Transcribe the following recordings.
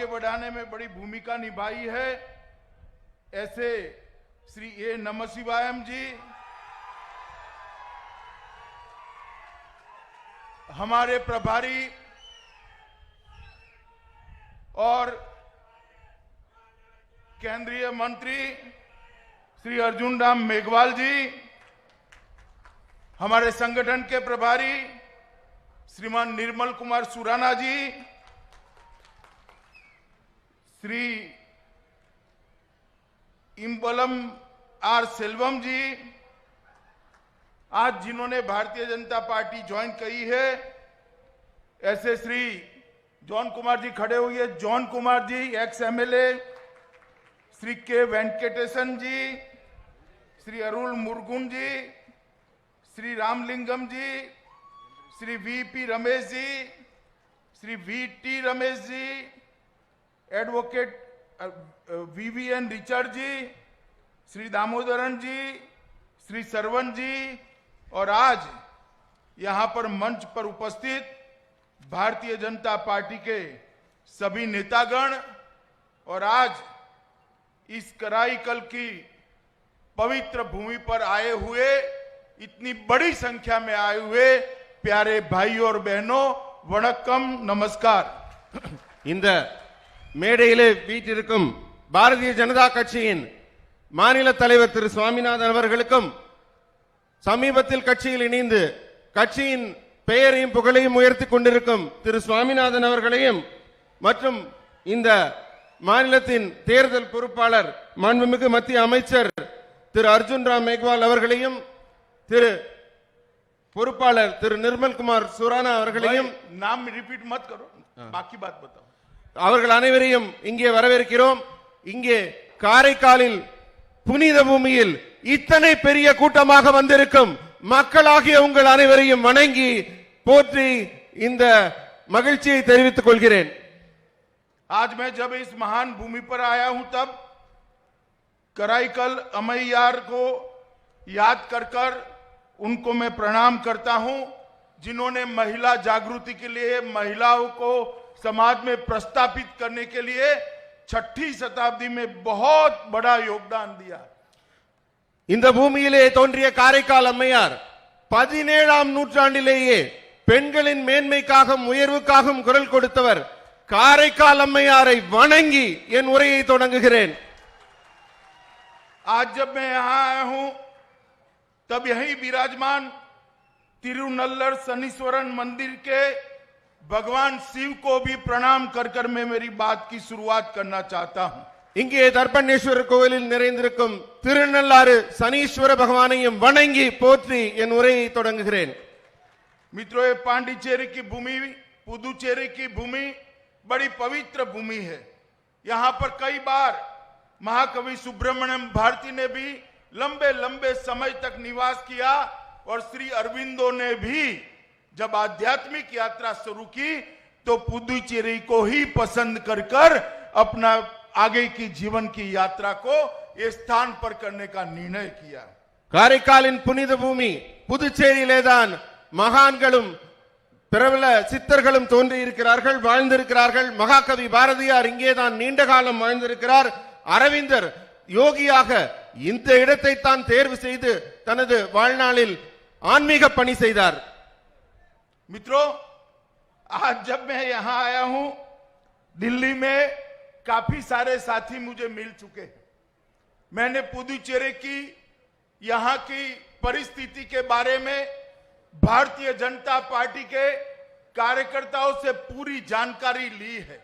आगे बढ़ाने में बड़ी भूमिका निभाई है, ऐसे श्री ए नमशिवायम जी, हमारे प्रभारी और केंद्रीय मंत्री श्री अर्जुन राम मेघवाल जी, हमारे संगठन के प्रभारी श्रीमान निर्मल कुमार सुराना जी, श्री इम्बलम आर सेल्वम जी, आज जिन्होंने भारतीय जनता पार्टी ज्वाइन की है, ऐसे श्री जॉन कुमार जी खड़े हुए, John Kumar ji ex MLA, Shri के वेंकटेशन जी, श्री अरुण मुरुगन जी, श्री रामलिंगम जी, Shri VP Ramesh ji, Shri VT Ramesh ji, advocate VVN Richard जी, श्री दामोदरन जी, श्री सरवन जी, और आज यहां पर मंच पर उपस्थित भारतीय जनता पार्टी के सभी नेतागण और आज इस कराईकल की पवित्र भूमि पर आए हुए, इतनी बड़ी संख्या में आए हुए प्यारे भाइयों और बहनों, वणक्कम, नमस्कार। இந்த மேடையிலே வீற்றிருக்கும் பாரதிய ஜனதா கட்சியின் மாநில தலைவர் திரு சுவாமிநாதன் அவர்களுக்கும், சமீபத்தில் கட்சியில் இணைந்து கட்சியின் பெயரையும் புகழையும் உயர்த்தி கொண்டிருக்கும் திரு சுவாமிநாதன் அவர்களையும், மற்றும் இந்த மாநிலத்தின் தேர்தல் பொறுப்பாளர் மாண்புமிகு மத்திய அமைச்சர் திரு அர்ஜுன் ராம் மேக்வால் அவர்களையும், திரு பொறுப்பாளர் திரு நிர்மல் குமார் சுரானா அவர்களையும், नाम रिपीट मत करो, बाकी बात बताओ, அவர்கள் அனைவரையும் இங்கே வரவேற்கிறோம். இங்கே காரைக்காலில் புனித பூமியில் இத்தனை பெரிய கூட்டமாக வந்திருக்கும் மக்களாகிய உங்கள் அனைவரையும் வணங்கி போற்றி இந்த மகிழ்ச்சியை தெரிவித்துக் கொள்கிறேன். आज मैं जब इस महान भूमि पर आया हूं तब कराईकल अमैयार को याद कर उनको मैं प्रणाम करता हूं, जिन्होंने महिला जागृति के लिए, महिलाओं को समाज में प्रस्थापित करने के लिए 6ठी शताब्दी में बहुत बड़ा योगदान दिया। இந்த பூமியிலே தோன்றிய காரைக்கால் அம்மையார் 17ஆம் நூற்றாண்டிலேயே பெண்களின் மேன்மைக்காகவும் உயர்வுக்காகவும் குரல் கொடுத்தவர். காரைக்கால் அம்மையாரை வணங்கி என் உரையை தொடங்குகிறேன். आज जब मैं यहां आया हूं तब यही विराजमान तिरुनल्लर शनीश्वरन मंदिर के भगवान शिव को भी प्रणाम कर मैं मेरी बात की शुरुआत करना चाहता हूं. இங்கே தர்ப்பணேஸ்வரர் கோவிலில் நிறைந்திருக்கும் திருநள்ளாறு சனீஸ்வர பகவானையும் வணங்கி போற்றி என் உரையை தொடங்குகிறேன். मित्रों, ये पांडिचेरी की भूमि, पुदुचेरी की भूमि बड़ी पवित्र भूमि है. यहां पर कई बार महाकवि सुब्रमण्यम भारती ने भी लंबे लंबे समय तक निवास किया और श्री अरविंदो ने भी जब आध्यात्मिक यात्रा शुरू की तो पुदुचेरी को ही पसंद कर अपना आगे की जीवन की यात्रा को इस स्थान पर करने का निर्णय किया. காரைக்காலின் புனித பூமி புதுச்சேரியிலேதான் மகான்களும் பிரபல சித்தர்களும் தோன்றி இருக்கிறார்கள், வாழ்ந்திருக்கிறார்கள். மகாகவி பாரதியார் இங்கேதான் நீண்ட காலம் வாழ்ந்திருக்கிறார். அரவிந்தர் யோகியாக இந்த இடத்தை தான் தேர்வு செய்து தனது வாழ்நாளில் ஆன்மீக பணி செய்தார். मित्रों, आज जब मैं यहां आया हूं, दिल्ली में काफी सारे साथी मुझे मिल चुके हैं. मैंने पुदुचेरी की यहां की परिस्थिति के बारे में भारतीय जनता पार्टी के कार्यकर्ताओं से पूरी जानकारी ली है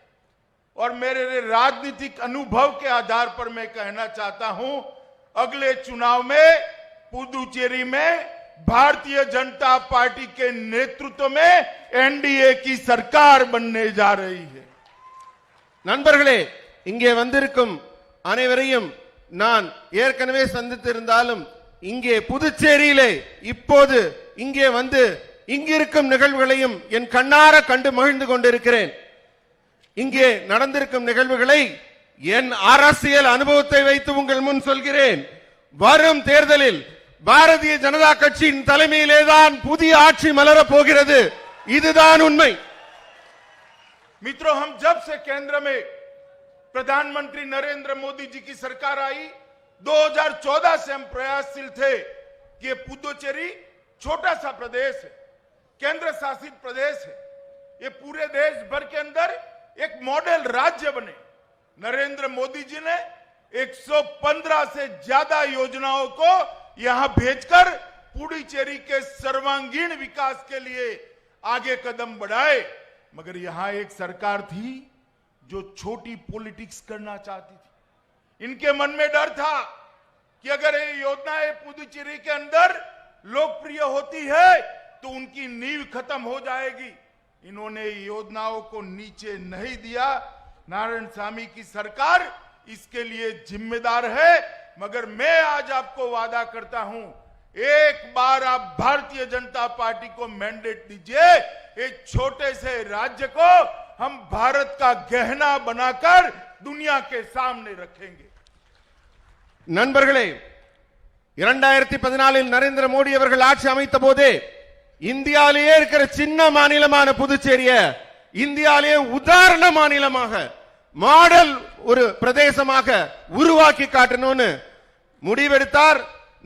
और मेरे राजनीतिक अनुभव के आधार पर मैं कहना चाहता हूं, अगले चुनाव में पुदुचेरी में भारतीय जनता पार्टी के नेतृत्व में एनडीए की सरकार बनने जा रही है. நண்பர்களே, இங்கே வந்திருக்கும் அனைவரையும் நான் ஏற்கனவே சந்தித்திருந்தாலும் இங்கே புதுச்சேரியிலே இப்போது இங்கே வந்து இங்கிருக்கும் நிகழ்வுகளையும் என் கண்ணார கண்டு மகிழ்ந்து கொண்டிருக்கிறேன். இங்கே நடந்திருக்கும் நிகழ்வுகளை என் அரசியல் அனுபவத்தை வைத்து உங்கள் முன் சொல்கிறேன். வரும் தேர்தலில் பாரதிய ஜனதா கட்சியின் தலைமையிலேதான் புதிய ஆட்சி மலரப் போகிறது. இதுதான் உண்மை. मित्रों, हम जब से केंद्र में प्रधानमंत्री नरेंद्र मोदी जी की सरकार आई, 2014 से हम प्रयासशील थे कि ये पुदुचेरी छोटा सा प्रदेश है, केंद्र शासित प्रदेश है, ये पूरे देश भर के अंदर एक मॉडल राज्य बने। नरेंद्र मोदी जी ने 115 से ज्यादा योजनाओं को यहां भेजकर पुडुचेरी के सर्वांगीण विकास के लिए आगे कदम बढ़ाए। मगर यहां एक सरकार थी जो छोटी पॉलिटिक्स करना चाहती थी। इनके मन में डर था कि अगर ये योजनाएं पुडुचेरी के अंदर लोकप्रिय होती है तो उनकी नींव खत्म हो जाएगी। इन्होंने योजनाओं को नीचे नहीं दिया। नारायणसामी की सरकार इसके लिए जिम्मेदार है। मगर मैं आज आपको वादा करता हूं, एक बार आप भारतीय जनता पार्टी को मैंडेट दीजिए, एक छोटे से राज्य को हम भारत का गहना बनाकर दुनिया के सामने रखेंगे। நண்பர்களே, 2014 நரேந்திர மோடி அவர்கள் ஆட்சி அமைத்த போதே இந்தியாவிலேயே இருக்கிற சின்ன மாநிலமான புதுச்சேரிய இந்தியாவிலேயே உதாரண மாநிலமாக மாடல் ஒரு பிரதேசமாக உருவாக்கி காட்டணும்னு முடிவெடுத்தார்.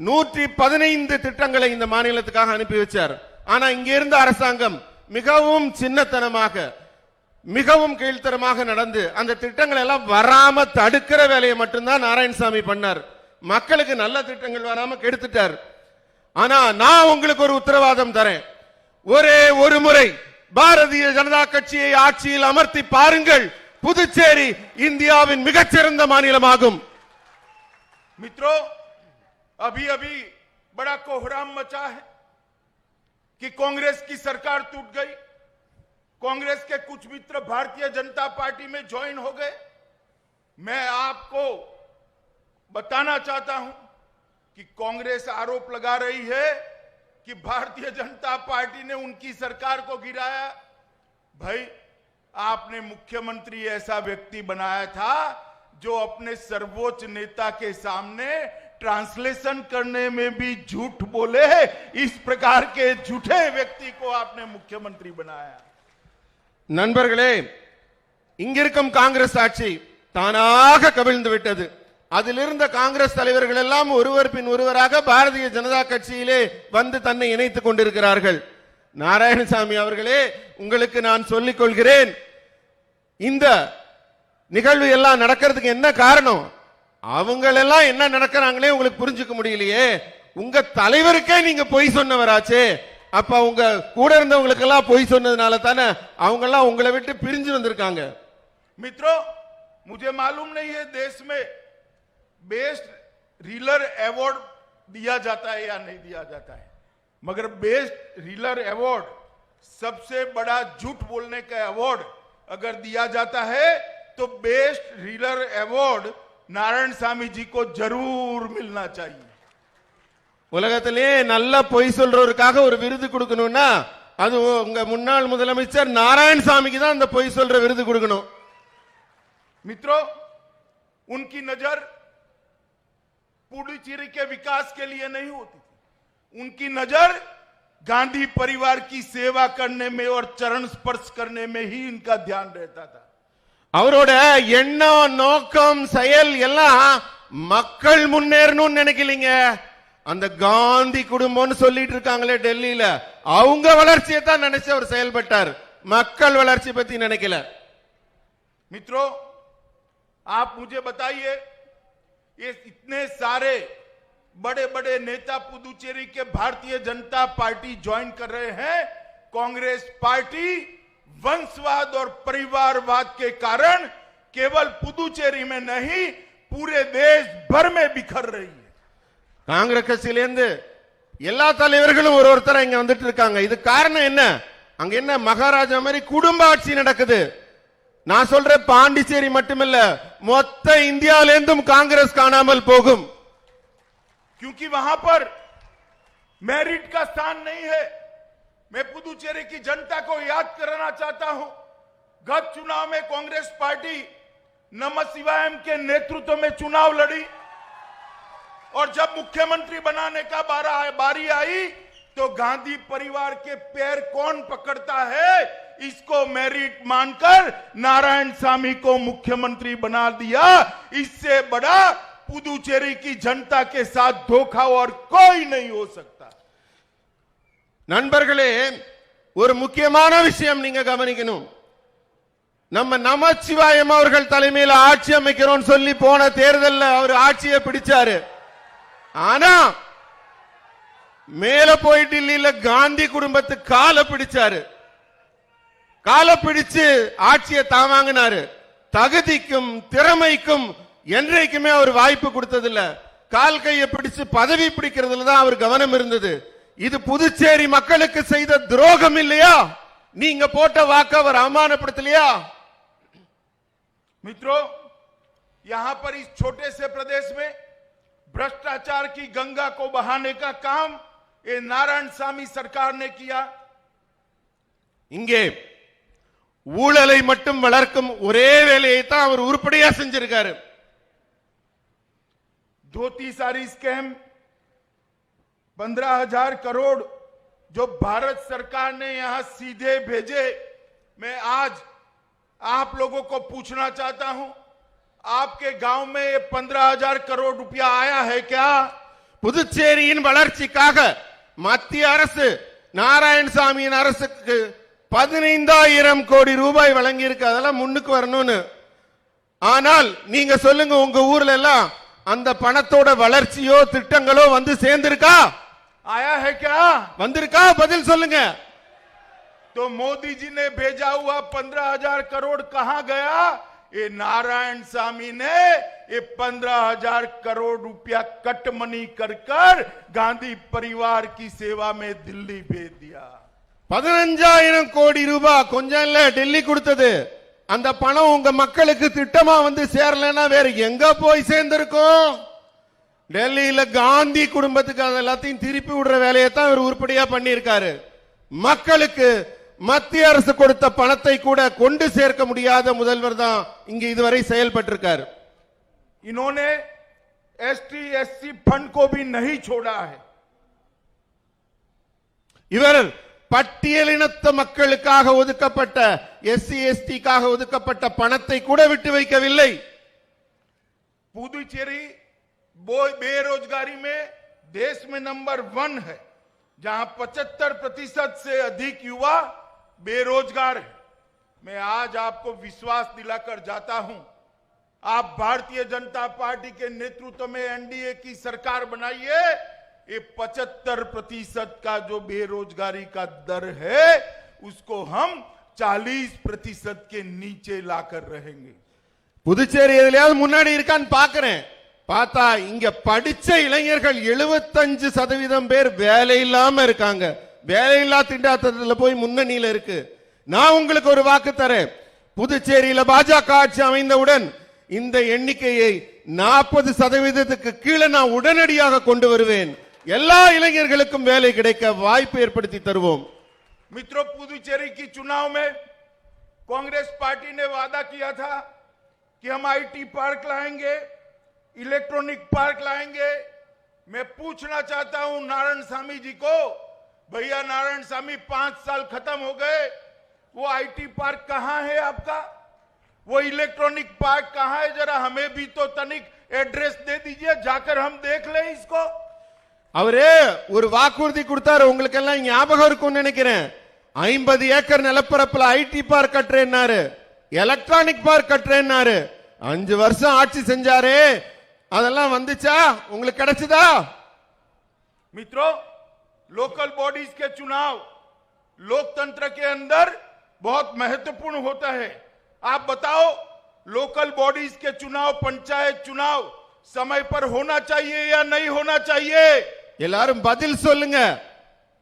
115 திட்டங்களை இந்த மாநிலத்துக்காக அனுப்பி வச்சார். ஆனா இங்க இருந்த அரசாங்கம் மிகவும் சின்னத்தனமாக, மிகவும் கீழ்த்தரமாக நடந்து அந்த திட்டங்கள் எல்லாம் வராம தடுக்கிற வேலையை மட்டும்தான் நாராயணசாமி பண்ணார். மக்களுக்கு நல்ல திட்டங்கள் வராம கெடுத்துட்டார். ஆனா நான் உங்களுக்கு ஒரு உத்தரவாதம் தரேன், ஒரே ஒரு முறை பாரதிய ஜனதா கட்சியை ஆட்சியில் அமர்த்தி பாருங்கள், புதுச்சேரி இந்தியாவின் மிகச்சிறந்த மாநிலமாகும். मित्रों, अभी अभी बड़ा कोहराम मचा है कि कांग्रेस की सरकार टूट गई। कांग्रेस के कुछ मित्र भारतीय जनता पार्टी में ज्वाइन हो गए। मैं आपको बताना चाहता हूं कि कांग्रेस आरोप लगा रही है कि भारतीय जनता पार्टी ने उनकी सरकार को गिराया। भाई, आपने मुख्यमंत्री ऐसा व्यक्ति बनाया था जो अपने सर्वोच्च नेता के सामने ट्रांसलेशन करने में भी झूठ बोले। इस प्रकार के झूठे व्यक्ति को आपने मुख्यमंत्री बनाया। நண்பர்களே, இங்கிருக்கும் காங்கிரஸ் ஆட்சி தானாக கவிழ்ந்து விட்டது. அதிலிருந்த காங்கிரஸ் தலைவர்கள் எல்லாம் ஒருவர் பின் ஒருவராக பாரதிய ஜனதா கட்சியிலே வந்து தன்னை இணைத்துக் கொண்டிருக்கிறார்கள். நாராயணசாமி அவர்களே, உங்களுக்கு நான் சொல்லிக் கொள்கிறேன், இந்த நிகழ்வு எல்லாம் நடக்கிறதுக்கு என்ன காரணம்? அவங்களெல்லாம் என்ன நடக்கிறாங்களே உங்களுக்கு புரிஞ்சுக்க முடியலையே. உங்க தலைவருக்கே நீங்க பொய் சொன்னவராச்சே. அப்ப உங்க கூட இருந்தவங்களுக்கு எல்லாம் பொய் சொன்னதுனால தானே அவங்க எல்லாம் உங்களை விட்டு பிரிஞ்சு வந்திருக்காங்க. मित्रों, मुझे मालूम नहीं है देश में बेस्ट रीलर अवार्ड दिया जाता है या नहीं दिया जाता है, मगर बेस्ट रीलर अवार्ड, सबसे बड़ा झूठ बोलने का अवार्ड अगर दिया जाता है तो बेस्ट रीलर अवार्ड नारायणसामी जी को जरूर मिलना चाहिए। உலகத்திலே நல்ல பொய் சொல்றவருக்காக ஒரு விருது கொடுக்கணும்னா அது உங்க முன்னாள் முதலமைச்சர் நாராயணசாமிக்கு தான் அந்த பொய் சொல்ற விருது கொடுக்கணும். मित्रों, उनकी नजर पुडुचेरी के विकास के लिए नहीं होती थी। उनकी नजर गांधी परिवार की सेवा करने में और चरण स्पर्श करने में ही इनका ध्यान रहता था। அவரோட எண்ணம், நோக்கம், செயல் எல்லாம் மக்கள் முன்னேறணும்னு நினைக்கலீங்க. அந்த காந்தி குடும்பம்னு சொல்லிட்டு இருக்காங்களே டெல்லியில, அவங்க வளர்ச்சியை தான் நினைச்சு அவர் செயல்பட்டார், மக்கள் வளர்ச்சி பத்தி நினைக்கல. मित्रों, आप मुझे बताइए, ये इतने सारे बड़े बड़े नेता पुदुचेरी के भारतीय जनता पार्टी ज्वाइन कर रहे हैं। कांग्रेस पार्टी वंशवाद और परिवारवाद के कारण केवल पुदुचेरी में नहीं पूरे देश भर में बिखर रही है। காங்கிரஸ் கட்சியிலிருந்து எல்லா தலைவர்களும் ஒருத்தர இங்க வந்துட்டு இருக்காங்க. இது காரணம் என்ன? அங்க என்ன மகாராஜா மாதிரி குடும்ப ஆட்சி நடக்குது. நான் சொல்ற பாண்டிச்சேரி மட்டுமில்ல, மொத்த இந்தியாவிலிருந்தும் காங்கிரஸ் காணாமல் போகும். क्योंकि वहां पर मेरिट का स्थान नहीं है। मैं पुदुचेरी की जनता को याद कराना चाहता हूं, गत चुनाव में कांग्रेस पार्टी नमः शिवायम के नेतृत्व में चुनाव लड़ी और जब मुख्यमंत्री बनाने का बारी आई तो गांधी परिवार के पैर कौन पकड़ता है, इसको मेरिट मानकर नारायण सामी को मुख्यमंत्री बना दिया। इससे बड़ा पुदुचेरी की जनता के साथ धोखा और कोई नहीं हो सकता। நண்பர்களே, ஒரு முக்கியமான விஷயம் நீங்க கவனிக்கணும். நம்ம நமச்சிவாயம் அவர்கள் தலைமையில் ஆட்சி அமைக்கிறோம் சொல்லி போன தேர்தல்ல அவர் ஆட்சியை பிடிச்சாரு. ஆனா மேல போய் டில்லியில காந்தி குடும்பத்து காலை பிடிச்சாரு. காலை பிடிச்சு ஆட்சியை தாவாங்கினாரு. தகுதிக்கும் திறமைக்கும் என்றைக்குமே அவர் வாய்ப்பு கொடுத்ததில்ல. கால் கையை பிடிச்சு பதவி பிடிக்கிறதுல தான் அவர் கவனம் இருந்தது. இது புதுச்சேரி மக்களுக்கு செய்த துரோகம் இல்லையா? நீங்க போட்ட வாக்கு அவர் அவமானப்படுத்தலையா? मित्रों, यहां पर इस छोटे से प्रदेश में भ्रष्टाचार की गंगा को बहाने का काम ये नारायण सामी सरकार ने किया। இங்கே ஊழலை மட்டும் வளர்க்கும் ஒரே வேலையை தான் அவர் உருப்படியா செஞ்சிருக்காரு. धोती साड़ी स्कैम 15,000 करोड़ जो भारत सरकार ने यहां सीधे भेजे। मैं आज आप लोगों को पूछना चाहता हूं, आपके गांव में ये 15,000 करोड़ रुपया आया है क्या? புதுச்சேரியின் வளர்ச்சிக்காக மத்திய அரசு நாராயணசாமியின் அரசுக்கு 15,000 கோடி ரூபாய் வழங்கி இருக்கு. அதெல்லாம் முன்னுக்கு வரணும்னு. ஆனால் நீங்க சொல்லுங்க, உங்க ஊர்ல எல்லாம் அந்த பணத்தோட வளர்ச்சியோ திட்டங்களோ வந்து சேர்ந்திருக்கா? आया है क्या? வந்திருக்கா? பதில் சொல்லுங்க. तो मोदी जी ने भेजा हुआ 15,000 करोड़ कहां गया? ये नारायण सामी ने ये 15,000 करोड़ रुपया कट मनी कर गांधी परिवार की सेवा में दिल्ली भेज दिया। 15,000 கோடி ரூபாய் கொஞ்சம் இல்ல, டெல்லி கொடுத்தது. அந்த பணம் உங்க மக்களுக்கு திட்டமா வந்து சேரலன்னா வேற எங்க போய் சேர்ந்திருக்கும்? டெல்லியில காந்தி குடும்பத்துக்கு எல்லாத்தையும் திருப்பி விடுற வேலையை தான் இவர் உருப்படியா பண்ணியிருக்காரு. மக்களுக்கு மத்திய அரசு கொடுத்த பணத்தை கூட கொண்டு சேர்க்க முடியாத முதல்வர் தான் இங்க இதுவரை செயல்பட்டிருக்காரு. इन्होंने एसटी एससी फंड को भी नहीं छोड़ा है। இவர் பட்டியலினத்த மக்களுக்காக ஒதுக்கப்பட்ட எஸ்சி எஸ்டிக்காக ஒதுக்கப்பட்ட பணத்தை கூட விட்டு வைக்கவில்லை. पुदुचेरी बेरोजगारी में देश में नंबर 1 है, जहां 75% से अधिक युवा बेरोजगार है। मैं आज आपको विश्वास दिलाकर जाता हूं, आप भारतीय जनता पार्टी के नेतृत्व में एनडीए की सरकार बनाइए, ये 75% का जो बेरोजगारी का दर है उसको हम 40% के नीचे लाकर रहेंगे। புதுச்சேரி எதுலயாவது முன்னாடி இருக்கான்னு பாக்குறேன். பார்த்தா இங்க படிச்ச இளைஞர்கள் 75% பேர் வேலை இல்லாம இருக்காங்க. வேலையில்லா திண்டாட்டத்துல போய் முன்னணியில இருக்கு. நான் உங்களுக்கு ஒரு வாக்கு தரேன், புதுச்சேரியில பாஜக ஆட்சி அமைந்தவுடன் இந்த எண்ணிக்கையை 40%க்கு கீழே நான் உடனடியாக கொண்டு வருவேன். எல்லா இளைஞர்களுக்கும் வேலை கிடைக்க வாய்ப்பு ஏற்படுத்தி தருவோம். मित्रों, पुदुचेरी की चुनाव में कांग्रेस पार्टी ने वादा किया था कि हम आईटी पार्क लाएंगे, इलेक्ट्रॉनिक पार्क लाएंगे। मैं पूछना चाहता हूं नारायण सामी जी को, भैया नारायण सामी 5 साल खत्म हो गए, वो आईटी पार्क कहां है आपका? वो इलेक्ट्रॉनिक पार्क कहां है? जरा हमें भी तो तनिक एड्रेस दे दीजिए, जाकर हम देख ले इसको। அவரே ஒரு வாக்குறுதி கொடுத்தாரு, உங்களுக்கு எல்லாம் ஞாபகம் இருக்கும்னு நினைக்கிறேன். 50 ஏக்கர் நிலப்பரப்புல ஐடி பார்க் கட்டுறேன்னாரு, எலக்ட்ரானிக் பார்க் கட்டுறேன்னாரு. 5 வருஷம் ஆட்சி செஞ்சாரு, அதெல்லாம் வந்துச்சா? உங்களுக்கு கிடைச்சதா? मित्रों, लोकल बॉडीज के चुनाव लोकतंत्र के अंदर बहुत महत्वपूर्ण होता है। आप बताओ, लोकल बॉडीज के चुनाव, पंचायत चुनाव समय पर होना चाहिए या नहीं होना चाहिए? எல்லாரும் பதில் சொல்லுங்க.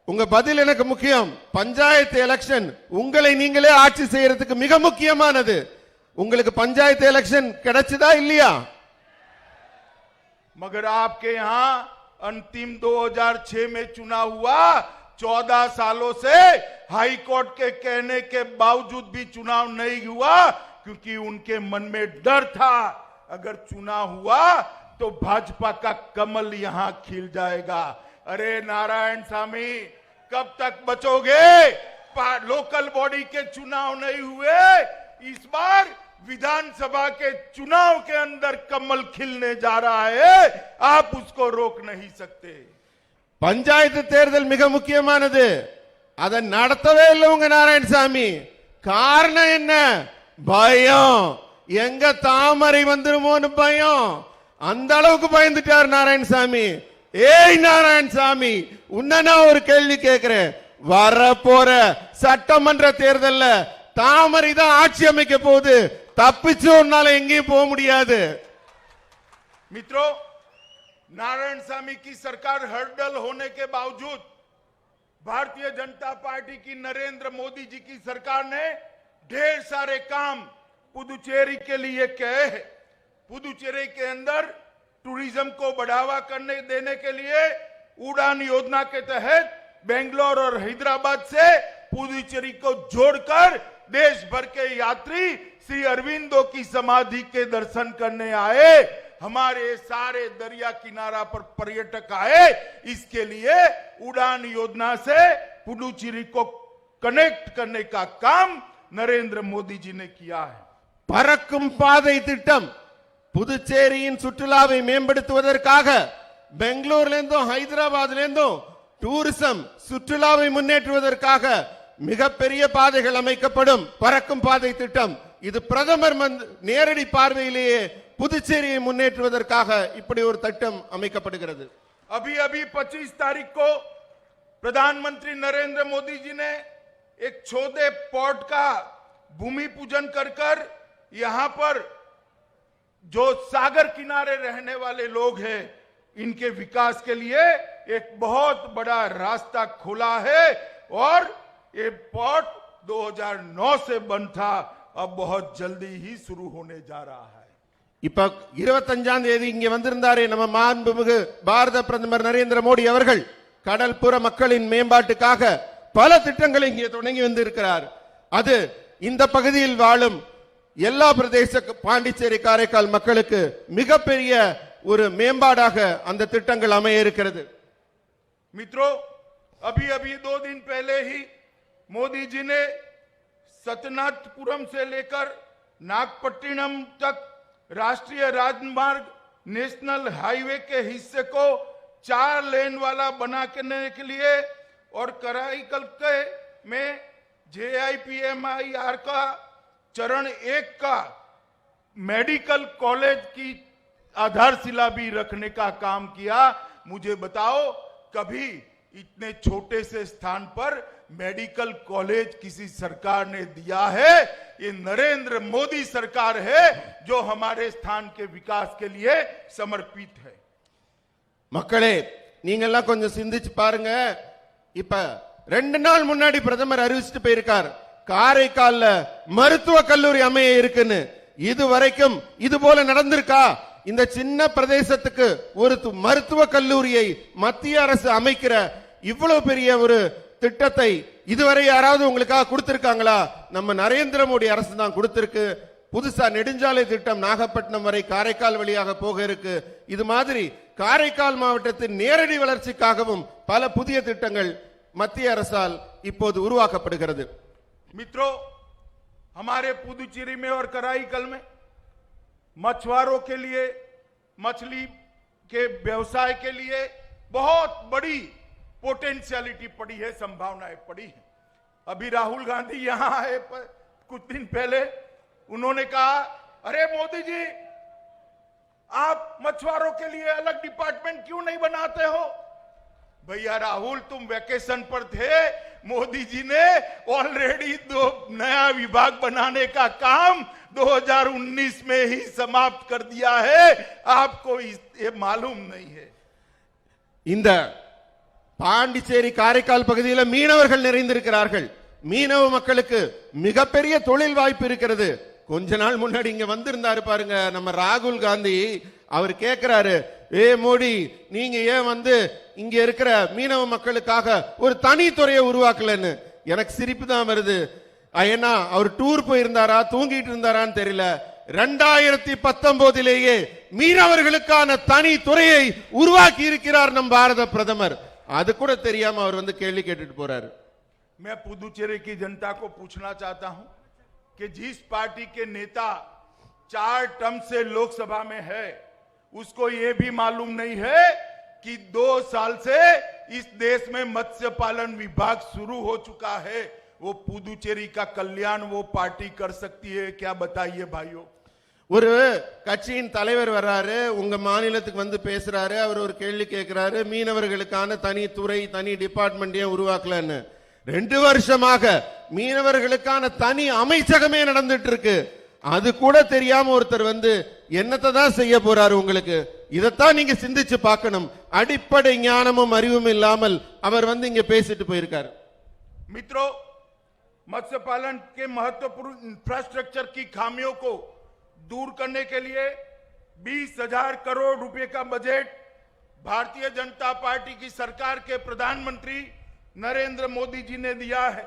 உங்க பதில் எனக்கு முக்கியம். பஞ்சாயத்து எலெக்ஷன் உங்களை நீங்களே ஆட்சி செய்யறதுக்கு மிக முக்கியமானது. உங்களுக்கு பஞ்சாயத்து எலெக்ஷன் கிடைச்சதா இல்லையா? मगर आपके यहां अंतिम 2006 में चुनाव हुआ, 14 सालों से हाई कोर्ट के कहने के बावजूद भी चुनाव नहीं हुआ, क्योंकि उनके मन में डर था अगर चुनाव हुआ तो भाजपा का कमल यहां खिल जाएगा। अरे नारायण सामी, कब तक बचोगे? लोकल बॉडी के चुनाव नहीं हुए, इस बार विधानसभा के चुनाव के अंदर कमल खिलने जा रहा है, आप उसको रोक नहीं सकते। பஞ்சாயத்து தேர்தல் மிக முக்கியமானது. அதை நடத்தவே இல்லை உங்க நாராயணசாமி. காரணம் என்ன? பயம். எங்க தாமரை வந்துருமோன்னு பயம். அந்த அளவுக்கு பயந்துட்டார் நாராயணசாமி. ஏய் நாராயணசாமி, உன்ன நான் ஒரு கேள்வி கேட்கிறேன். வரப்போற சட்டமன்ற தேர்தல்ல தாமரை தான் ஆட்சி அமைக்க போகுது. தப்பிச்சு உன்னால எங்கேயும் போக முடியாது. मित्रों, नारायणसामी की सरकार हर्डल होने के बावजूद भारतीय जनता पार्टी की नरेंद्र मोदी जी की सरकार ने ढेर सारे काम पुदुचेरी के लिए किए हैं। पुदुचेरी के अंदर टूरिज्म को बढ़ावा करने देने के लिए उड़ान योजना के तहत बेंगलोर और हैदराबाद से पुदुचेरी को जोड़कर देश भर के यात्री श्री अरविंदो की समाधि के दर्शन करने आए। हमारे सारे दरिया किनारा पर पर्यटक आए। इसके लिए उड़ान योजना से पुडुचेरी को कनेक्ट करने का काम नरेंद्र मोदी जी ने किया है। பறக்கும் பாதை திட்டம் புதுச்சேரியின் சுற்றுலாவை மேம்படுத்துவதற்காக பெங்களூர்ல இருந்தும் ஹைதராபாத்ல இருந்தும் டூரிசம் சுற்றுலாவை முன்னேற்றுவதற்காக மிகப்பெரிய பாதைகள் அமைக்கப்படும். பறக்கும் பாதை திட்டம் இது பிரதமர் நேரடி பார்வையிலேயே புதுச்சேரியை முன்னேற்றுவதற்காக இப்படி ஒரு திட்டம் அமைக்கப்படுகிறது. अभी 25 तारीख को प्रधानमंत्री नरेंद्र मोदी जी ने एक छोटे पोर्ट का भूमि पूजन कर यहां पर जो सागर किनारे रहने वाले लोग हैं इनके विकास के लिए एक बहुत बड़ा रास्ता खोला है। और ये पोर्ट 2009 से बंद था, अब बहुत जल्दी ही शुरू होने जा रहा है। இப்ப 25ஆம் தேதி இங்க வந்திருந்தாரே நம்ம மாண்புமிகு பாரத பிரதமர் நரேந்திர மோடி அவர்கள் கடல்புற மக்களின் மேம்பாட்டுக்காக பல திட்டங்களை இங்கே தொடங்கி வந்திருக்கிறார். அது இந்த பகுதியில் வாழும் எல்லா பிரதேச பாண்டிச்சேரி காரைக்கால் மக்களுக்கு மிகப்பெரிய ஒரு மேம்பாடாக அந்த திட்டங்கள் அமைய இருக்கிறது. मित्रों, अभी 2 दिन पहले ही मोदी जी ने सतनाथपुरम से लेकर नागपट्टिनम तक राष्ट्रीय राजमार्ग नेशनल हाईवे के हिस्से को 4 लेन वाला बनाने के लिए और कराईकल के में JIPMIR का चरण 1 का मेडिकल कॉलेज की आधारशिला भी रखने का काम किया। मुझे बताओ, कभी इतने छोटे से स्थान पर मेडिकल कॉलेज किसी सरकार ने दिया है? ये नरेंद्र मोदी सरकार है जो हमारे स्थान के विकास के लिए समर्पित है। மக்களே, நீங்க எல்லாம் கொஞ்சம் சிந்திச்சு பாருங்க. இப்ப 2 நாள் முன்னாடி பிரதமர் அறிவிச்சிட்டு போயிருக்கார், காரைக்கால்ல மருத்துவ கல்லூரி அமைய இருக்குன்னு. இதுவரைக்கும் இது போல நடந்திருக்கா? இந்த சின்ன பிரதேசத்துக்கு ஒரு மருத்துவ கல்லூரியை மத்திய அரசு அமைக்கிற இவ்வளவு பெரிய ஒரு திட்டத்தை இதுவரை யாராவது உங்களுக்காக கொடுத்திருக்காங்களா? நம்ம நரேந்திர மோடி அரசு தான் கொடுத்திருக்கு. புதுசா நெடுஞ்சாலை திட்டம் நாகப்பட்டினம் வரை காரைக்கால் வழியாக போக இருக்கு. இது மாதிரி காரைக்கால் மாவட்டத்தின் நேரடி வளர்ச்சிக்காகவும் பல புதிய திட்டங்கள் மத்திய அரசால் இப்போது உருவாக்கப்படுகிறது. मित्रों, हमारे पुदुचेरी में और कराईकल में मछुआरों के लिए, मछली के व्यवसाय के लिए बहुत बड़ी पोटेंशियलिटी पड़ी है, संभावनाएं पड़ी है। अभी राहुल गांधी यहां आए कुछ दिन पहले, उन्होंने कहा, अरे मोदी जी, आप मछुआरों के लिए अलग डिपार्टमेंट क्यों नहीं बनाते हो? भैया राहुल, तुम वैकेशन पर थे, मोदी जी ने ऑलरेडी 2 नया विभाग बनाने का काम 2019 में ही समाप्त कर दिया है। आपको ये मालूम नहीं है। இந்த பாண்டிச்சேரி காரைக்கால் பகுதியில் மீனவர்கள் நிறைந்திருக்கிறார்கள். மீனவ மக்களுக்கு மிகப்பெரிய தொழில் வாய்ப்பு இருக்கிறது. கொஞ்ச நாள் முன்னாடி இங்க வந்திருந்தாரு பாருங்க நம்ம ராகுல் காந்தி. அவர் கேட்கிறாரு, ஏ மோடி, நீங்க ஏன் இங்க இருக்கிற மீனவ மக்களுக்காக ஒரு தனி துறையை உருவாக்கலன்னு. எனக்கு சிரிப்பு தான் வருது. ஏன்னா அவர் டூர் போயிருந்தாரா தூங்கிட்டு இருந்தாரான்னு தெரியல. 2019 மீனவர்களுக்கான தனி துறையை உருவாக்கி இருக்கிறார் நம் பாரத பிரதமர். அது கூட தெரியாம அவர் கேள்வி கேட்டுட்டு போறாரு. मैं पुदुचेरी की जनता को पूछना चाहता हूं कि जिस पार्टी के नेता 4 टर्म से लोकसभा में है, उसको यह भी मालूम नहीं है कि 2 साल से इस देश में मत्स्य पालन विभाग शुरू हो चुका है। वो पुदुचेरी का कल्याण वो पार्टी कर सकती है क्या? बताइए भाइयों। ஒரு கட்சியின் தலைவர் வர்றாரு, உங்க மாநிலத்துக்கு வந்து பேசுறாரு, அவர் ஒரு கேள்வி கேட்கிறாரு, மீனவர்களுக்கான தனி துறை தனி டிபார்ட்மெண்ட் ஏன் உருவாக்கலன்னு. 2 வருஷமாக மீனவர்களுக்கான தனி அமைச்சகமே நடந்துட்டு இருக்கு. அது கூட தெரியாம ஒருத்தர் வந்து என்னத்தை தான் செய்ய போறாரு உங்களுக்கு? இதத்தான் நீங்க சிந்திச்சு பார்க்கணும். அடிப்படை ஞானமும் அறிவும் இல்லாமல் அவர் வந்து இங்க பேசிட்டு போயிருக்காரு. मित्रों, मत्स्य पालन के महत्वपूर्ण इंफ्रास्ट्रक्चर की खामियों को दूर करने के लिए 20,000 करोड़ रुपए का बजट भारतीय जनता पार्टी की सरकार के प्रधानमंत्री नरेंद्र मोदी जी ने दिया है,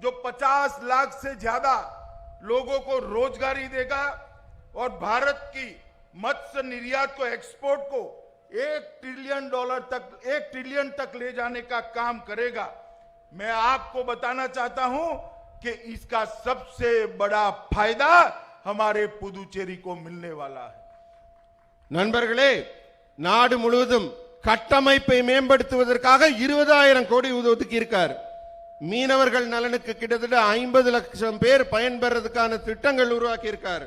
जो 50 लाख से ज्यादा लोगों को रोजगारी देगा और भारत की मत्स्य निर्यात को, एक्सपोर्ट को $1 ट्रिलियन तक ले जाने का काम करेगा। मैं आपको बताना चाहता हूं कि इसका सबसे बड़ा फायदा हमारे पुदुचेरी को मिलने वाला है। நண்பர்களே, நாடு முழுவதும் கட்டமைப்பை மேம்படுத்துவதற்காக 20,000 கோடி ஒதுக்கி இருக்கார். மீனவர்கள் நலனுக்கு கிட்டத்தட்ட 50 லட்சம் பேர் பயன்பெறதுக்கான திட்டங்கள் உருவாக்கி இருக்கார்.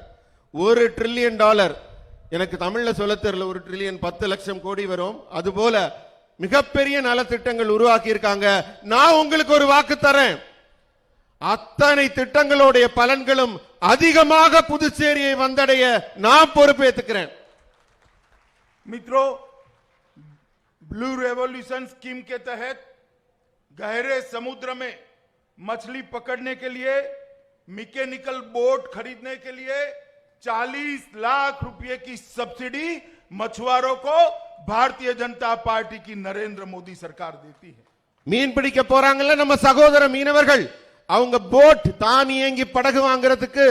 $1 ட்ரில்லியன். எனக்கு தமிழ்ல சொல்ல தெரியல, 1 ட்ரில்லியன் 10 லட்சம் கோடி வரும். அதுபோல மிகப்பெரிய நலத்திட்டங்கள் உருவாக்கி இருக்காங்க. நான் உங்களுக்கு ஒரு வாக்கு தரேன், அத்தனை திட்டங்களுடைய பலன்களும் அதிகமாக புதுச்சேரியை வந்தடைய நான் பொறுப்பேற்றுக்கிறேன். मित्रों, ब्लू रेवोल्यूशन स्कीम के तहत गहरे समुद्र में मछली पकड़ने के लिए मैकेनिकल बोट खरीदने के लिए 40 लाख रुपए की सब्सिडी मछुआरों को भारतीय जनता पार्टी की नरेंद्र मोदी सरकार देती है. மீன் பிடிக்க போறாங்கல்ல நம்ம சகோதர மீனவர்கள், அவங்க போட் தானியங்கி படகு வாங்குறதுக்கு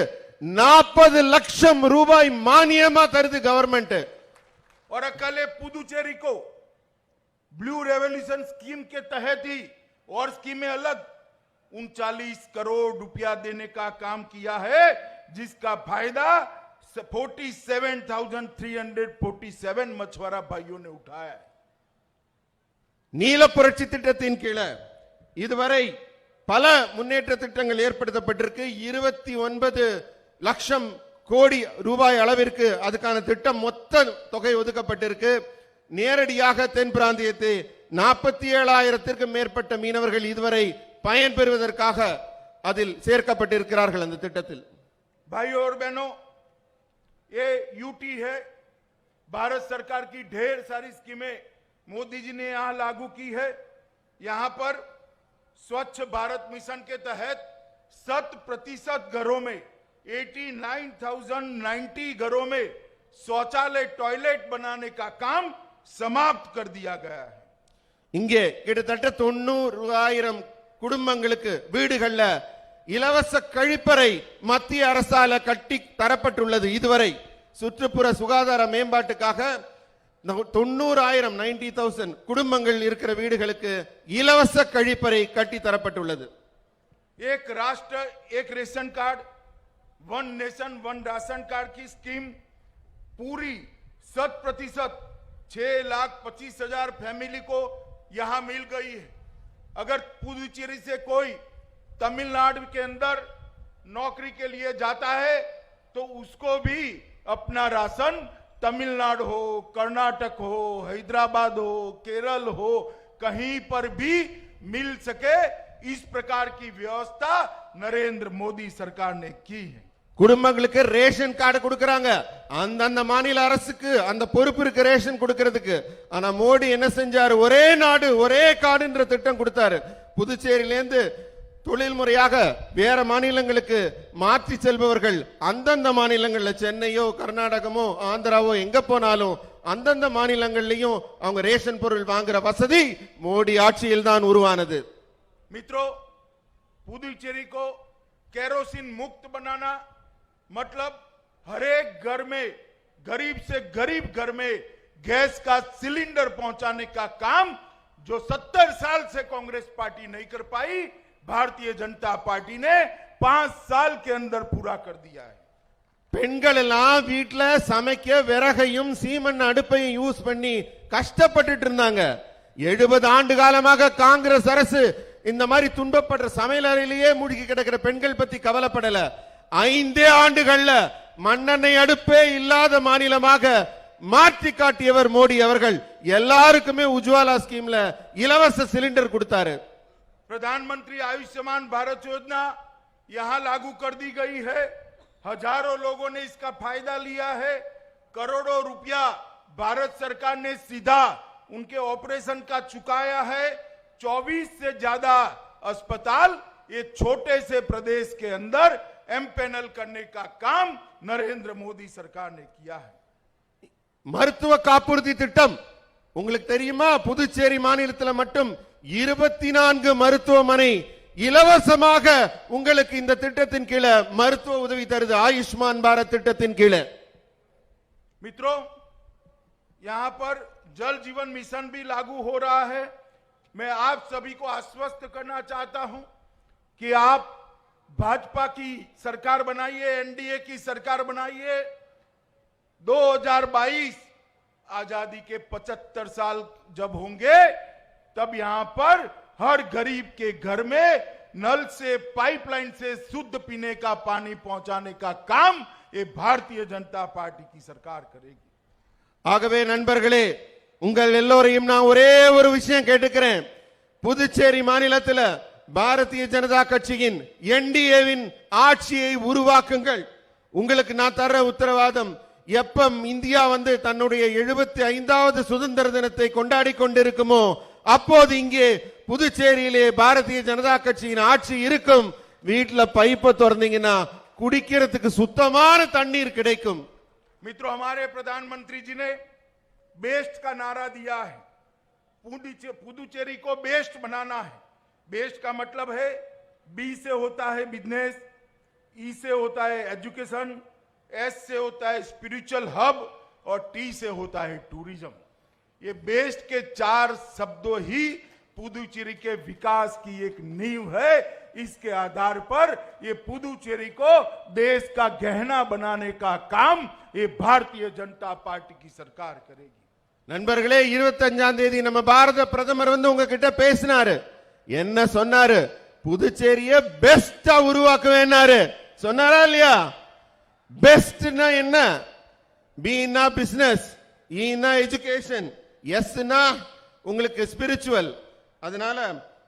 40 லட்சம் ரூபாய் மானியமா தருது கவர்மெண்ட். और अकेले पुदुचेरी को ब्लू रेवोल्यूशन स्कीम के तहत ही और स्कीमें अलग 39 करोड़ रुपया देने का काम किया है, जिसका फायदा 47,347 मछुआरा भाइयों ने उठाया है. நீல புரட்சி திட்டத்தின் கீழே இதுவரை பல முன்னேற்ற திட்டங்கள் ஏற்படுத்தப்பட்டிருக்கு. 29 லட்சம் கோடி ரூபாய் அளவிற்கு அதுக்கான திட்டம் மொத்த தொகை ஒதுக்கப்பட்டிருக்கு. நேரடியாக தென் பிராந்தியத்தை 47,000 மேற்பட்ட மீனவர்கள் இதுவரை பயன் பெறுவதற்காக அதில் சேர்க்கப்பட்டிருக்கிறார்கள் அந்த திட்டத்தில். भाइयों और बहनों, ये यूटी है, भारत सरकार की ढेर सारी स्कीमें मोदी जी ने यहां लागू की है. यहां पर स्वच्छ भारत मिशन के तहत 100% घरों में 89,090 घरों में शौचालय टॉयलेट बनाने का काम समाप्त कर दिया गया है. இங்கே கிட்டத்தட்ட 90,000 குடும்பங்களுக்கு வீடுகள்ல இலவச கழிப்பறை மத்திய அரசால கட்டி தரப்பட்டுள்ளது. இதுவரை சுற்றுப்புற சுகாதார மேம்பாட்டுக்காக 90,000 குடும்பங்கள் இருக்கிற வீடுகளுக்கு இலவச கழிப்பறை கட்டி தரப்பட்டுள்ளது. एक राष्ट्र एक ration card, one nation one ration card की स्कीम पूरी 100% 6,25,000 फैमिली को यहां मिल गई है. अगर पुदुचेरी से कोई तमिलनाडु के अंदर नौकरी के लिए जाता है तो उसको भी अपना राशन तमिलनाडु हो, कर्नाटक हो, हैदराबाद हो, केरल हो, कहीं पर भी मिल सके, इस प्रकार की व्यवस्था नरेंद्र मोदी सरकार ने की है. குடும்பங்களுக்கு ரேஷன் கார்டு கொடுக்கறாங்க. அந்த மாநில அரசுக்கு அந்த பொறுப்பு இருக்கு ரேஷன் கொடுக்கிறதுக்கு. ஆனா மோடி என்ன செஞ்சாரு? ஒரே நாடு ஒரே கார்டுன்ற திட்டம் கொடுத்தாரு. புதுச்சேரியிலிருந்து தொழில் முறையாக வேற மாநிலங்களுக்கு மாற்றி செல்பவர்கள் அந்தந்த மாநிலங்கள்ல சென்னையோ கர்நாடகமோ ஆந்திராவோ எங்க போனாலும் அந்தந்த மாநிலங்கள்லயும் அவங்க ரேஷன் பொருள் வாங்குற வசதி மோடி ஆட்சியில் தான் உருவானது. मित्रों, पुदुचेरी को केरोसिन मुक्त बनाना मतलब हर एक घर में, गरीब से गरीब घर में गैस का सिलेंडर पहुंचाने का काम जो 70 साल से कांग्रेस पार्टी नहीं कर पाई, भारतीय जनता पार्टी ने 5 साल के अंदर पूरा कर दिया है। பெண்கள் எல்லாம் வீட்ல சமைக்க விறகையும் சீமன் அடுப்பையும் யூஸ் பண்ணி கஷ்டப்பட்டுட்டு இருந்தாங்க. 70 ஆண்டு காலமாக காங்கிரஸ் அரசு இந்த மாதிரி துன்பப்படுற சமையல் அறையிலேயே மூழ்கி கிடக்கிற பெண்கள் பத்தி கவலைப்படல. 5 ஆண்டுகள்ல மண்ணெண்ணெய் அடுப்பே இல்லாத மாநிலமாக மாற்றி காட்டியவர் மோடி அவர்கள். எல்லாருக்குமே உஜ்வாலா ஸ்கீம்ல இலவச சிலிண்டர் கொடுத்தாரு. प्रधानमंत्री आयुष्मान भारत योजना यहां लागू कर दी गई है। हजारों लोगों ने इसका फायदा लिया है। करोड़ों रुपया भारत सरकार ने सीधा उनके ऑपरेशन का चुकाया है। 24 से ज्यादा अस्पताल ये छोटे से प्रदेश के अंदर एमपैनल करने का काम नरेंद्र मोदी सरकार ने किया है। மருத்துவ காப்புறுதி திட்டம் உங்களுக்கு தெரியுமா? புதுச்சேரி மாநிலத்தில் மட்டும் 24 மருத்துவமனை இலவசமாக உங்களுக்கு இந்த திட்டத்தின் கீழே மருத்துவ உதவி தருது. ஆயுஷ்மான் பாரத் திட்டத்தின் கீழே. मित्रों, यहां पर जल जीवन मिशन भी लागू हो रहा है। मैं आप सभी को आश्वस्त करना चाहता हूं कि आप भाजपा की सरकार बनाइए, एनडीए की सरकार बनाइए। 2022 आजादी के 75 साल जब होंगे तब यहां पर हर गरीब के घर में नल से पाइपलाइन से शुद्ध पीने का पानी पहुंचाने का काम ये भारतीय जनता पार्टी की सरकार करेगी। ஆகவே நண்பர்களே, உங்கள் எல்லோரையும் நான் ஒரே ஒரு விஷயம் கேட்டுக்கிறேன். புதுச்சேரி மாநிலத்தில் பாரதிய ஜனதா கட்சியின் என்டிஏவின் ஆட்சியை உருவாக்குங்கள். உங்களுக்கு நான் தர உத்தரவாதம், எப்ப இந்தியா வந்து தன்னுடைய 75வது சுதந்திர தினத்தை கொண்டாடி கொண்டிருக்குமோ அப்போது இங்கே புதுச்சேரியிலே பாரதிய ஜனதா கட்சியின் ஆட்சி இருக்கும். வீட்ல பைப்பை திறந்தீங்கன்னா குடிக்கிறதுக்கு சுத்தமான தண்ணீர் கிடைக்கும். मित्रों, हमारे प्रधानमंत्री जी ने बेस्ट का नारा दिया है। पुदुचेरी को बेस्ट बनाना है। बेस्ट का मतलब है बी से होता है बिजनेस, ई से होता है एजुकेशन, एस से होता है स्पिरिचुअल हब और टी से होता है टूरिज्म। ये बेस्ट के 4 शब्दों ही पुदुचेरी के विकास की एक नींव है। इसके आधार पर ये पुदुचेरी को देश का गहना बनाने का काम ये भारतीय जनता पार्टी की सरकार करेगी। நண்பர்களே, 25ஆம் தேதி நம்ம பாரத பிரதமர் வந்து உங்ககிட்ட பேசினாரு. என்ன சொன்னாரு? புதுச்சேரியை பெஸ்டா உருவாக்குவேன்னாரு. சொன்னாரா இல்லையா? பெஸ்ட்னா என்ன? பீனா பிசினஸ், ஈனா எஜுகேஷன், எஸ்னா உங்களுக்கு ஸ்பிரிச்சுவல். அதனால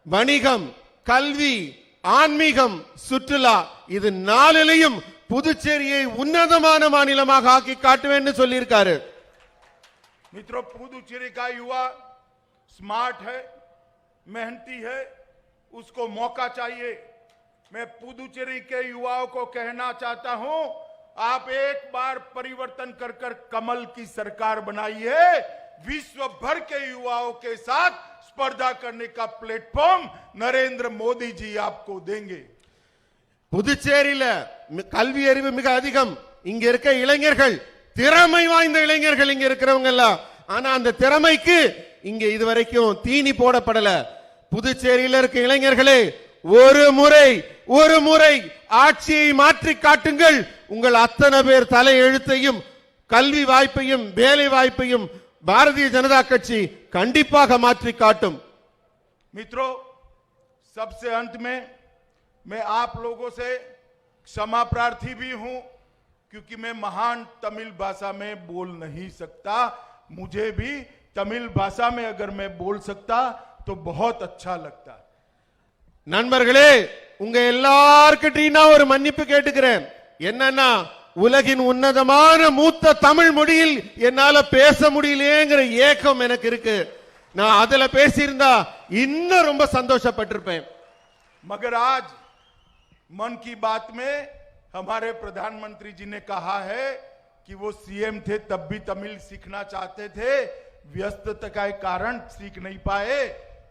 வணிகம், கல்வி, ஆன்மீகம், சுற்றுலா இது 4லையும் புதுச்சேரியை உன்னதமான மாநிலமாக ஆக்கி காட்டுவேன்னு சொல்லியிருக்காரு. मित्रों, पुदुचेरी का युवा स्मार्ट है, मेहनती है, उसको मौका चाहिए। मैं पुदुचेरी के युवाओं को कहना चाहता हूं, आप एक बार परिवर्तन कर कर कमल की सरकार बनाइए। विश्व भर के युवाओं के साथ स्पर्धा करने का प्लेटफॉर्म नरेंद्र मोदी जी आपको देंगे। புதுச்சேரியில கல்வி அறிவு மிக அதிகம். இங்க இருக்க இளைஞர்கள் திறமை வாய்ந்த இளைஞர்கள் இங்க இருக்கிறவங்க எல்லாம். ஆனா அந்த திறமைக்கு இங்க இதுவரைக்கும் தீனி போடப்படல. புதுச்சேரியில இருக்க இளைஞர்களே, ஒரு முறை ஆட்சியை மாற்றி காட்டுங்கள். உங்கள் அத்தனை பேர் தலை எழுத்தையும் கல்வி வாய்ப்பையும் வேலை வாய்ப்பையும் பாரதிய ஜனதா கட்சி கண்டிப்பாக மாற்றி காட்டும். मित्रों, सबसे अंत में मैं आप लोगों से क्षमा प्रार्थी भी हूं, क्योंकि मैं महान तमिल भाषा में बोल नहीं सकता। मुझे भी तमिल भाषा में अगर मैं बोल सकता तो बहुत अच्छा लगता। நண்பர்களே, உங்க எல்லார்கிட்டயும் நான் ஒரு மன்னிப்பு கேட்டுக்கிறேன். என்னன்னா, உலகின் உன்னதமான மூத்த தமிழ் மொழியில் என்னால பேச முடியலையேங்கிற ஏக்கம் எனக்கு இருக்கு. நான் அதுல பேசியிருந்தா இன்னும் ரொம்ப சந்தோஷப்பட்டிருப்பேன். मगर आज मन की बात में हमारे प्रधानमंत्री जी ने कहा है कि वो सीएम थे तब भी तमिल सीखना चाहते थे, व्यस्तता के कारण सीख नहीं पाए।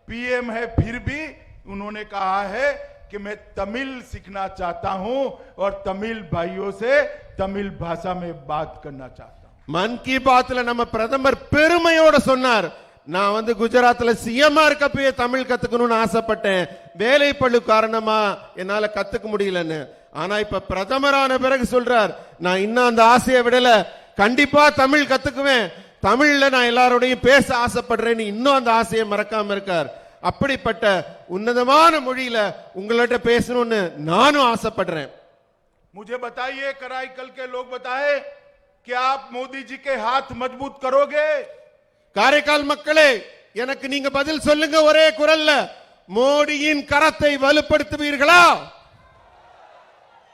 पीएम है फिर भी उन्होंने कहा है कि मैं तमिल सीखना चाहता हूं और तमिल भाइयों से तमिल भाषा में बात करना चाहता हूं। மன் கி பாத்ல நம்ம பிரதமர் பெருமையோட சொன்னார், நான் வந்து குஜராத்ல சிஎம்மா இருக்கப்பயே தமிழ் கத்துக்கணும்னு ஆசைப்பட்டேன். வேலை பளு காரணமா என்னால கத்துக்க முடியலன்னு. ஆனா இப்ப பிரதமரான பிறகு சொல்றார், நான் இன்னும் அந்த ஆசையை விடல, கண்டிப்பா தமிழ் கத்துக்குவேன், தமிழ்ல நான் எல்லாரோடையும் பேச ஆசைப்படுறேன்னு இன்னும் அந்த ஆசையை மறக்காம இருக்கார். அப்படிப்பட்ட உன்னதமான மொழியில உங்கள்ட்ட பேசணும்னு நானும் ஆசைப்படுறேன். मुझे बताइए, कराईकल के लोग बताए कि आप मोदी जी के हाथ मजबूत करोगे? காரைக்கால் மக்களே, எனக்கு நீங்க பதில் சொல்லுங்க ஒரே குரல்ல, மோடியின் கரத்தை வலுப்படுத்துவீர்களா?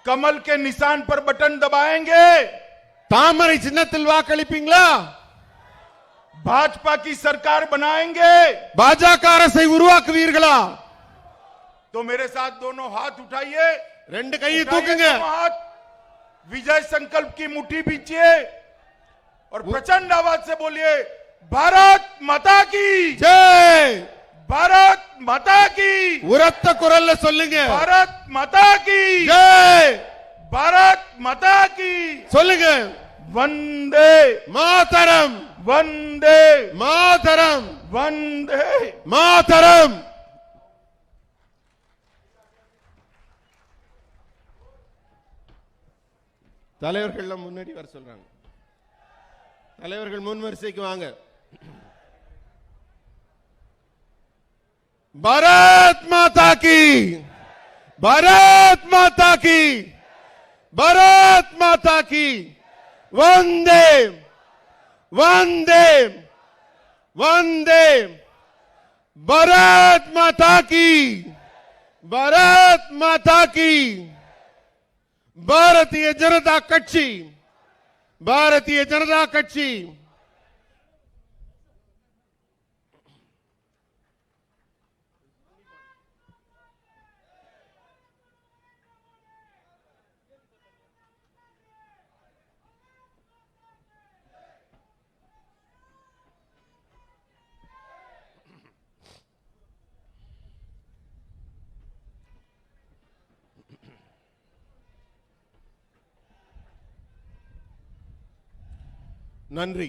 कमल के निशान पर बटन दबाएंगे? தாமரை சின்னத்தில் வாக்களிப்பீங்களா? भाजपा की सरकार बनाएंगे? பாஜக அரசை உருவாக்குவீர்களா? तो मेरे साथ दोनों हाथ उठाइए, ரெண்டு கையை उठाइए தூக்குங்க, दोनों हाथ, विजय संकल्प की मुट्ठी बीचिए और प्रचंड आवाज से बोलिए, भारत माता की ஜெய். भारत माता की உரத்த குரல்ல சொல்லுங்க, भारत माता की ஜெய். भारत माता की சொல்லுங்க, वंदे மாதரம் वंदे மாதரம் वंदे। மாதரம். தலைவர்கள் முன்னாடி வர சொல்றாங்க. தலைவர்கள் முன் வரிசைக்கு வாங்க. பாரத் மாதா की, भारत माता की, भारत माता की, वंदे वंदे वंदे। भारत माता की, भारत माता की। பாரதிய ஜனதா கட்சி, பாரதிய ஜனதா கட்சி. நன்றி.